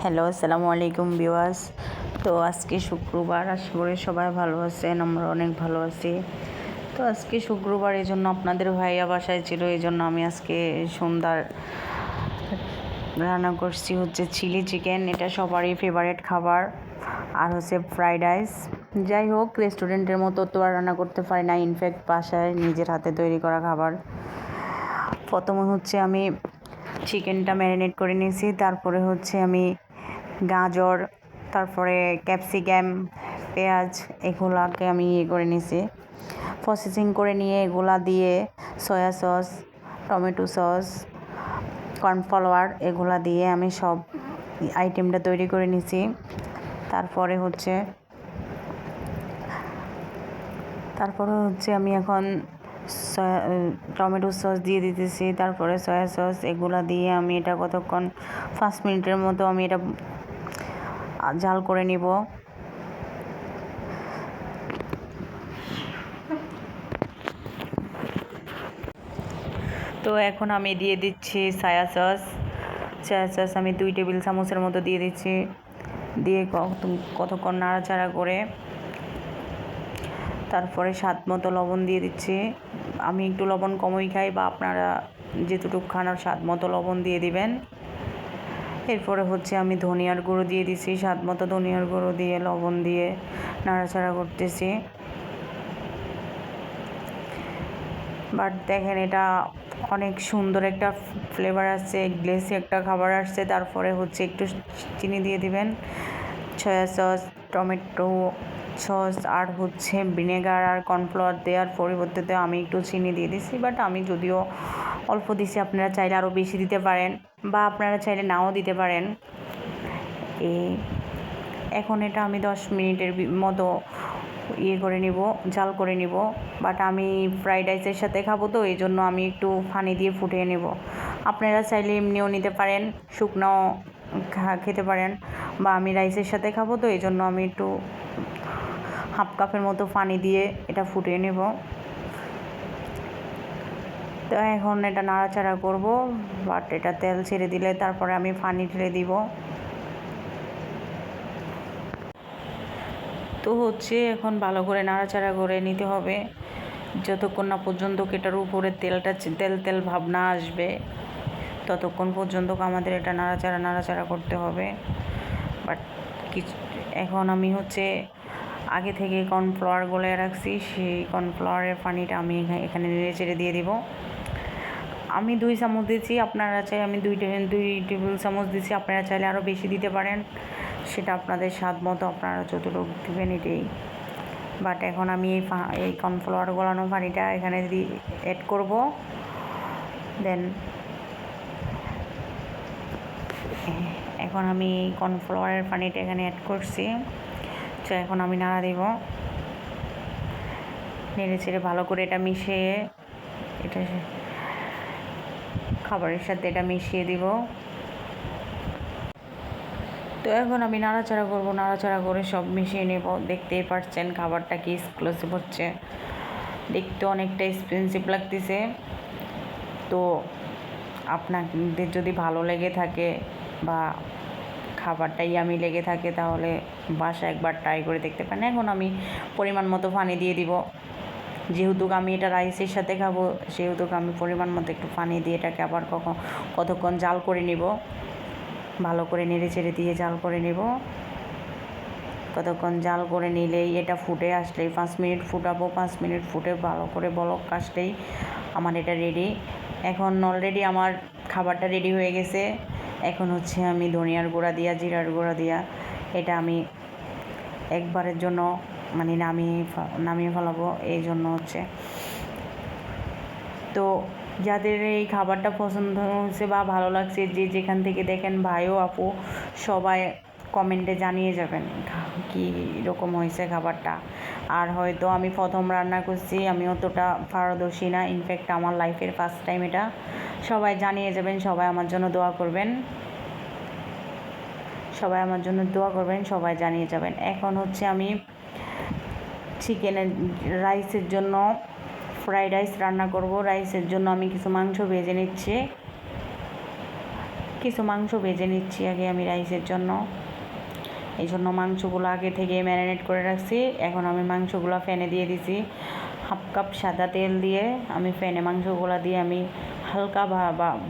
Hello, আসসালামু আলাইকুম viewers. তো আজকে শুক্রবার, আশা করি সবাই ভালো আছেন, আমরা অনেক ভালো আছি। তো আজকে শুক্রবার, এই জন্য আপনাদের ভাইয়া বাসায় ছিল, এই জন্য আমি আজকে সন্ধ্যার রান্না করছি হচ্ছে চিলি চিকেন। এটা সবারই ফেভারিট খাবার। আর হচ্ছে ফ্রাইড রাইস। যাই হোক, রেস্টুরেন্টের মতো তো আর রান্না করতে পারি না, ইনফ্যাক্ট বাসায় নিজের হাতে তৈরি করা খাবার। প্রথমে হচ্ছে আমি চিকেনটা ম্যারিনেট করে নিয়েছি, তারপরে হচ্ছে আমি গাজর, তারপরে ক্যাপসিকাম, পেঁয়াজ এগুলাকে আমি করে নিয়েছি, প্রসেসিং করে নিয়ে এগুলা দিয়ে soya sauce, tomato sauce, cornflour এগুলা দিয়ে আমি সব আইটেমটা তৈরি করে নিয়েছি। তারপরে হচ্ছে আমি এখন টমেটো সস দিয়ে দিতেছি, তারপরে সয়া সস এগুলা দিয়ে আমি এটা কতক্ষণ 5 মিনিটের মতো আমি এটা জাল করে নিব। তো এখন আমি দিয়ে দিচ্ছি সয়া সস আমি 2 টেবিল চামচের মতো দিয়ে দিচ্ছি, দিয়ে কতক্ষণ নাড়াচাড়া করে তারপরে স্বাদ মতো লবণ দিয়ে দিচ্ছি। আমি একটু লবণ কমই খাই, বা আপনারা যেটুকু খান স্বাদ মতো লবণ দিয়ে দিবেন। এরপরে হচ্ছে আমি ধনিয়ার গুঁড়ো দিয়ে দিচ্ছি, স্বাদ মতো ধনিয়ার গুঁড়ো দিয়ে লবণ দিয়ে নাড়াচাড়া করতেছি। বাট দেখেন, এটা অনেক সুন্দর একটা ফ্লেভার আসছে, গ্লেসি একটা খাবার আসছে। তারপরে হচ্ছে একটু চিনি দিয়ে দিবেন, সয়া সস, টমেটো সস আর হচ্ছে ভিনেগার আর কর্নফ্লাওয়ার দেওয়ার পরিবর্তে আমি একটু চিনি দিয়ে দিচ্ছি। বাট আমি যদিও অল্প দিছি, আপনারা চাইলে আরও বেশি দিতে পারেন, বা আপনারা চাইলে নাও দিতে পারেন। এখন এটা আমি 10 মিনিটের মতো করে নিব, জাল করে নিব। বাট আমি ফ্রাইড রাইসের সাথে খাবো, তো এই জন্য আমি একটু পানি দিয়ে ফুটিয়ে নেব। আপনারা চাইলে এমনিও নিতে পারেন, শুকনাও খেতে পারেন, বা আমি রাইসের সাথে খাবো, তো এই জন্য আমি একটু হাফ কাপের মতো পানি দিয়ে এটা ফুটিয়ে নেব। তো এখন এটা নাড়াচাড়া করব, বাট এটা তেল ছেড়ে দিলে তারপরে আমি পানি ঢেলে দিব। তো হচ্ছে এখন ভালো করে নাড়াচাড়া করে নিতে হবে, যতক্ষণ না পর্যন্ত এটার উপরে তেল ভাব না আসবে, ততক্ষণ পর্যন্ত আমাদের এটা নাড়াচাড়া করতে হবে। বাট এখন আমি হচ্ছে আগে থেকে কর্নফ্লাওয়ার গলে রাখছি, সেই কর্নফ্লাওয়ারের পানিটা আমি এখানে নেড়ে চেড়ে দিয়ে দিব। আমি 2 চামচ দিচ্ছি, আপনারা চাই আমি 2 টেবিল চামচ দিচ্ছি, আপনারা চাইলে আরও বেশি দিতে পারেন, সেটা আপনাদের স্বাদ মতো আপনারা যতটুকু দেবেন এটাই। বাট এখন আমি এই কর্নফ্লাওয়ার গলানো পানিটা এখানে অ্যাড করব। দেন এখন আমি কর্নফ্লাওয়ারের পানিটা এখানে অ্যাড করছি। তো এখন আমি নাড়া দেব, নেড়ে চেড়ে ভালো করে এটা মিশিয়ে, এটা খাবারের সাথে এটা মিশিয়ে দিব। তো এখন আমি নাড়াচাড়া করব, নাড়াচাড়া করে সব মিশিয়ে নেব। দেখতেই পাচ্ছেন খাবারটা কি এক্সক্লুসিভ হচ্ছে, দেখতে অনেকটা এক্সপেন্সিভ লাগতেছে। তো আপনাদের যদি ভালো লেগে থাকে বা খাবারটাই আমি লেগে থাকে, তাহলে বাসায় একবার ট্রাই করে দেখতে পারেন। এখন আমি পরিমাণ মতো পানি দিয়ে দিব, যেহেতু আমি এটা রাইসের সাথে খাবো, সেহেতু আমি পরিমাণ মতো একটু পানি দিয়ে এটাকে আবার কতক্ষণ জাল করে নিব, ভালো করে নেড়ে চেড়ে দিয়ে জাল করে নেব। কতক্ষণ জাল করে নিলেই এটা ফুটে আসলেই 5 মিনিট ফুটাবো, 5 মিনিট ফুটে ভালো করে বলক আসলেই আমার এটা রেডি। এখন অলরেডি আমার খাবারটা রেডি হয়ে গেছে। এখন হচ্ছে আমি ধনিয়ার গুঁড়া দিয়া, জিরার গুঁড়া দিয়া এটা আমি একবারের জন্য মানে নামিয়ে ফেলাবো, এই জন্য হচ্ছে। তো যাদের এই খাবারটা পছন্দ হয়েছে বা ভালো লাগছে, যে যেখান থেকে দেখেন, ভাই ও আপু সবাই কমেন্টে জানিয়ে যাবেন কী রকম হয়েছে খাবারটা। আর হয়তো আমি প্রথম রান্না করছি, আমি অতটা পারদর্শী না, ইনফ্যাক্ট আমার লাইফের ফার্স্ট টাইম এটা। সবাই জানিয়ে যাবেন, সবাই আমার জন্য দোয়া করবেন, সবাই জানিয়ে যাবেন। এখন হচ্ছে আমি রাইসের জন্য ফ্রাইড রাইস রান্না করব। রাইসের জন্য আমি কিছু মাংস ভেজে নিচ্ছি। কিছু মাংস ভেজে নিচ্ছি আগে আমি রাইসের জন্য। এই জন্য মাংসগুলো আগে থেকে ম্যারিনেট করে রাখছি। এখন আমি মাংসগুলো ফ্যানে দিয়ে দিছি। হাফ কাপ সাদা তেল দিয়ে আমি ফ্যানে মাংসগুলো দিয়ে আমি হালকা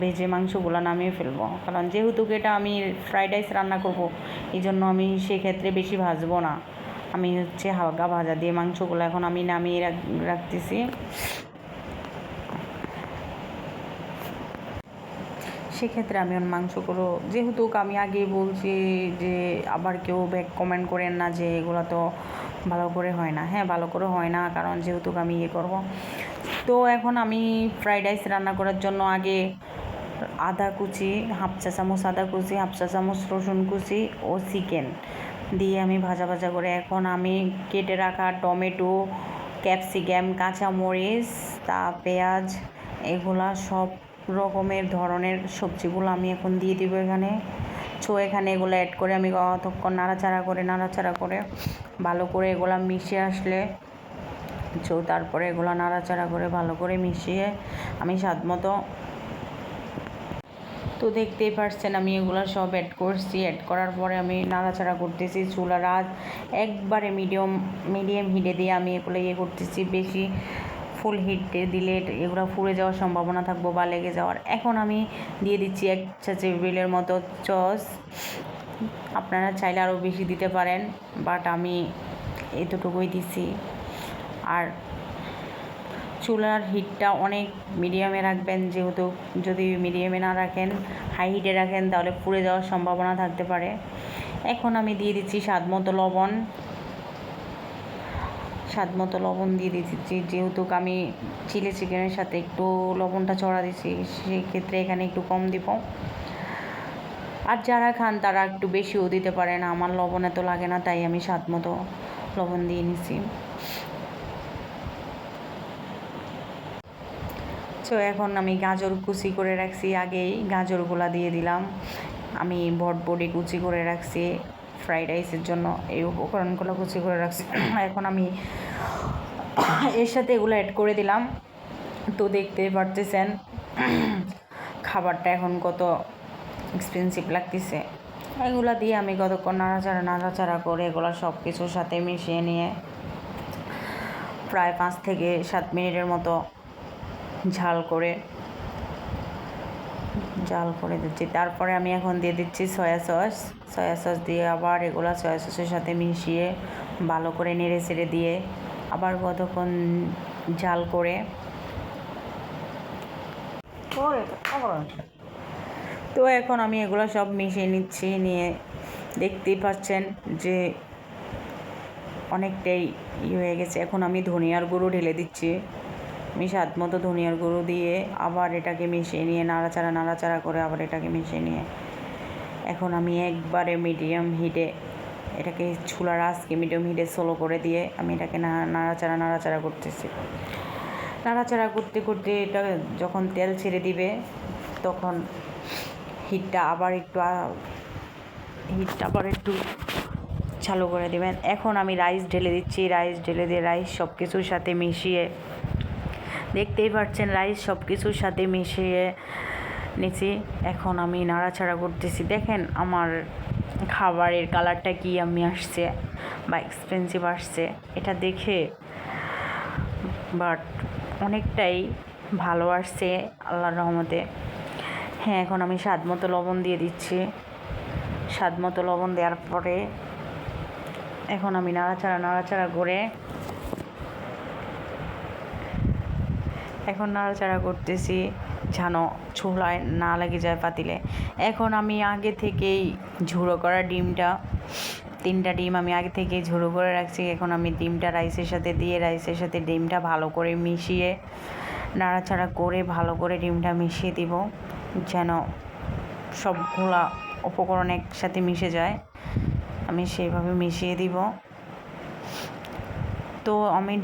ভেজে মাংসগুলো নামিয়ে ফেলবো, কারণ যেহেতু এটা আমি ফ্রাইড রাইস রান্না করব, এই জন্য আমি সেক্ষেত্রে বেশি ভাজবো না। আমি হচ্ছে হালকা ভাজা দিয়ে মাংসগুলো এখন আমি নামিয়ে রাখতেছি। সেক্ষেত্রে আমি মাংসগুলো, যেহেতু আমি আগেই বলছি যে আবার কেউ ব্যাক কমেন্ট করেন না যে এগুলো তো ভালো করে হয় না। হ্যাঁ, ভালো করে হয় না, কারণ যেহেতু আমি করব। তো এখন আমি ফ্রাইড রাইস রান্না করার জন্য আগে আদা কুচি, হাফ চা চামচ আদা কুচি, হাফ চা চামচ রসুন কুচি ও চিকেন দিয়ে আমি ভাজা ভাজা করে এখন আমি কেটে রাখা টমেটো, ক্যাপসিকাম, কাঁচামরিচ, পেঁয়াজ, এগুলা সব রকমের ধরনের সবজিগুলো আমি এখন দিয়ে দিব এখানে। এখানে এগুলো অ্যাড করে আমি কতক্ষণ নাড়াচাড়া করে ভালো করে এগুলো মিশিয়ে আসলে তারপরে এগুলো নাড়াচাড়া করে ভালো করে মিশিয়ে আমি স্বাদ মতো, তো দেখতেই পারছেন আমি এগুলো সব অ্যাড করছি। অ্যাড করার পরে আমি নাড়াচাড়া করতেছি। চুলার আঁচ একবারে মিডিয়াম হিটে দিয়ে আমি এগুলো করতেছি। বেশি ফুল হিটে দিলে এগুলো পুড়ে যাওয়ার সম্ভাবনা থাকবো বা লেগে যাওয়ার। এখন আমি দিয়ে দিচ্ছি 1 চা টেবিলের মতো সস। আপনারা চাইলে আরও বেশি দিতে পারেন, বাট আমি এতটুকুই দিছি। আর চুলার হিটটা অনেক মিডিয়ামে রাখবেন, যেহেতু যদি মিডিয়ামে না রাখেন, হাই হিটে রাখেন, তাহলে পুড়ে যাওয়ার সম্ভাবনা থাকতে পারে। এখন আমি দিয়ে দিচ্ছি স্বাদ মতো লবণ দিয়ে দিচ্ছি। যেহেতু আমি চিলি চিকেনের সাথে একটু লবণটা ছড়া দিচ্ছি, সেই ক্ষেত্রে এখানে একটু কম দিব। আর যারা খান তারা একটু বেশিও দিতে পারেন। আমার লবণ এত লাগে না, তাই আমি স্বাদ মতো লবণ দিয়ে নিছি। তো এখন আমি গাজর কুচি করে রাখছি, আগেই গাজরগুলা দিয়ে দিলাম। আমি বটবটি কুচি করে রাখছি ফ্রাইড রাইসের জন্য, এই উপকরণগুলো কুচি করে রাখছি। এখন আমি এর সাথে এগুলো অ্যাড করে দিলাম। তো দেখতে পারতেছেন খাবারটা এখন কত এক্সপেন্সিভ লাগতেছে। এগুলো দিয়ে আমি কতক্ষণ নাড়াচাড়া করে এগুলো সব কিছুর সাথে মিশিয়ে নিয়ে প্রায় 5 থেকে 7 মিনিটের মতো ঝাল করে দিচ্ছি। তারপরে আমি এখন দিয়ে দিচ্ছি সয়া সস দিয়ে আবার এগুলো সয়া সসের সাথে মিশিয়ে ভালো করে নেড়ে চেড়ে দিয়ে আবার কতক্ষণ ঝাল করে, তো এখন আমি এগুলো সব মিশিয়ে নিচ্ছি। নিয়ে দেখতেই পাচ্ছেন যে অনেকটাই হয়ে গেছে। এখন আমি ধনিয়ার গুঁড়ো ঢেলে দিচ্ছি। আমি স্বাদ মতো ধনিয়ার গুঁড়ো দিয়ে আবার এটাকে মিশিয়ে নিয়ে নাড়াচাড়া করে আবার এটাকে মিশিয়ে নিয়ে এখন আমি একবারে মিডিয়াম হিটে এটাকে চুলার আঁচকে মিডিয়াম হিটে স্লো করে দিয়ে আমি এটাকে নাড়াচাড়া করতেছি। নাড়াচাড়া করতে এটা যখন তেল ছেড়ে দিবে, তখন হিটটা আবার একটু চালু করে দেবেন। এখন আমি রাইস ঢেলে দিচ্ছি। রাইস সব কিছুর সাথে মিশিয়ে, দেখতেই পাচ্ছেন রাইস সব কিছুর সাথে মিশিয়ে নিচ্ছি। এখন আমি নাড়াচাড়া করতেছি। দেখেন আমার খাবারের কালারটা কি আমি আসছে বা এক্সপেন্সিভ আসছে, এটা দেখে বাট অনেকটাই ভালো আসছে আল্লাহর রহমতে। হ্যাঁ, এখন আমি স্বাদ মতো লবণ দিয়ে দিচ্ছি। স্বাদ মতো লবণ দেওয়ার পরে এখন আমি নাড়াচাড়া করে করতেছি যেন চুলায় না লেগে যায় পাতিলে। এখন আমি আগে থেকেই ঝুড়ো করা 3টা ডিম আমি আগে থেকেই ঝুড়ো করে রাখছি। এখন আমি ডিমটা রাইসের সাথে ডিমটা ভালো করে মিশিয়ে নাড়াচাড়া করে ভালো করে ডিমটা মিশিয়ে দিব, যেন সবগুলা উপকরণ একসাথে মিশে যায়। আমি সেইভাবে মিশিয়ে দিব। তো আমি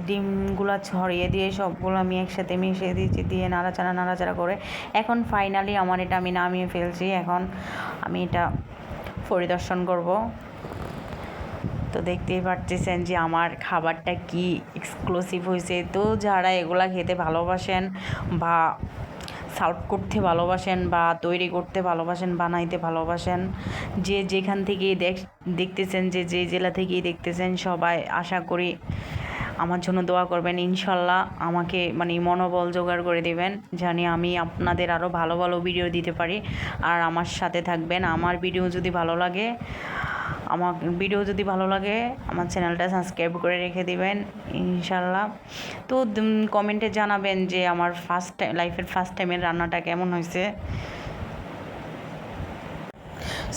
ডিমগুলা ছড়িয়ে দিয়ে সবগুলো আমি একসাথে মিশিয়ে দিয়েছি, দিয়ে নাড়াচাড়া করে এখন ফাইনালি আমার এটা আমি নামিয়ে ফেলছি। এখন আমি এটা পরিদর্শন করব। তো দেখতেই পারতেছেন যে আমার খাবারটা কি এক্সক্লুসিভ হয়েছে। তো যারা এগুলা খেতে ভালোবাসেন বা সার্ভ করতে ভালোবাসেন বা তৈরি করতে ভালোবাসেন, বানাইতে ভালোবাসেন, যে যেখান থেকেই দেখতেছেন, যে জেলা থেকেই দেখতেছেন, সবাই আশা করি আমার জন্য দোয়া করবেন। ইনশাল্লাহ আমাকে মানে মনোবল জোগাড় করে দেবেন, জানি আমি আপনাদের আরও ভালো ভালো ভিডিও দিতে পারি। আর আমার সাথে থাকবেন। আমার ভিডিও যদি ভালো লাগে আমার চ্যানেলটা সাবস্ক্রাইব করে রেখে দিবেন ইনশাল্লাহ। তো কমেন্টে জানাবেন যে আমার লাইফের ফার্স্ট টাইমের রান্নাটা কেমন হয়েছে।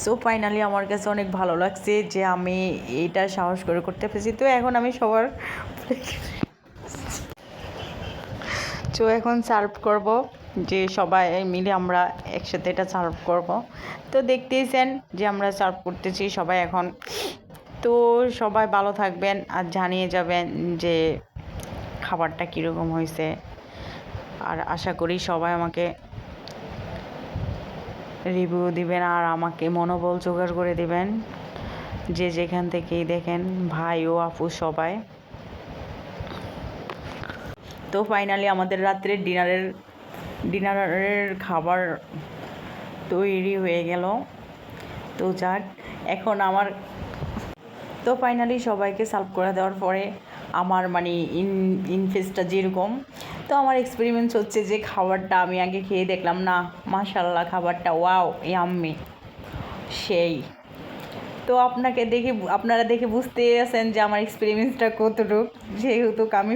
সো ফাইনালি আমার কাছে অনেক ভালো লাগছে যে আমি এইটা সাহস করে করতে পেরেছি। তো এখন আমি সবার এখন সার্ভ করব, যে সবাই মিলে আমরা একসাথে এটা সার্ভ করব। তো দেখতেইছেন যে আমরা সার্ভ করতেছি সবাই এখন। তো সবাই ভালো থাকবেন আর জানিয়ে যাবেন যে খাবারটা কীরকম হয়েছে। আর আশা করি সবাই আমাকে রিভিউ দিবেন আর আমাকে মনোবল জোগাড় করে দিবেন, যে যেখান থেকেই দেখেন, ভাই ও আপু সবাই। তো ফাইনালি আমাদের রাত্রের ডিনারের খাবার তৈরি হয়ে গেল। তো যাক, এখন তো ফাইনালি সবাইকে সার্ভ করে দেওয়ার পরে আমার মানে ইনফেসটা যেরকম, তো আমার এক্সপেরিমেন্টস হচ্ছে যে খাবারটা আমি আগে খেয়ে দেখলাম, না মাশাল্লাহ খাবারটা ওয়াও ইয়াম্মি সেই। তো আপনারা দেখে বুঝতে আছেন যে আমার এক্সপেরিমেন্টসটা কতটুকু, যেহেতু আমি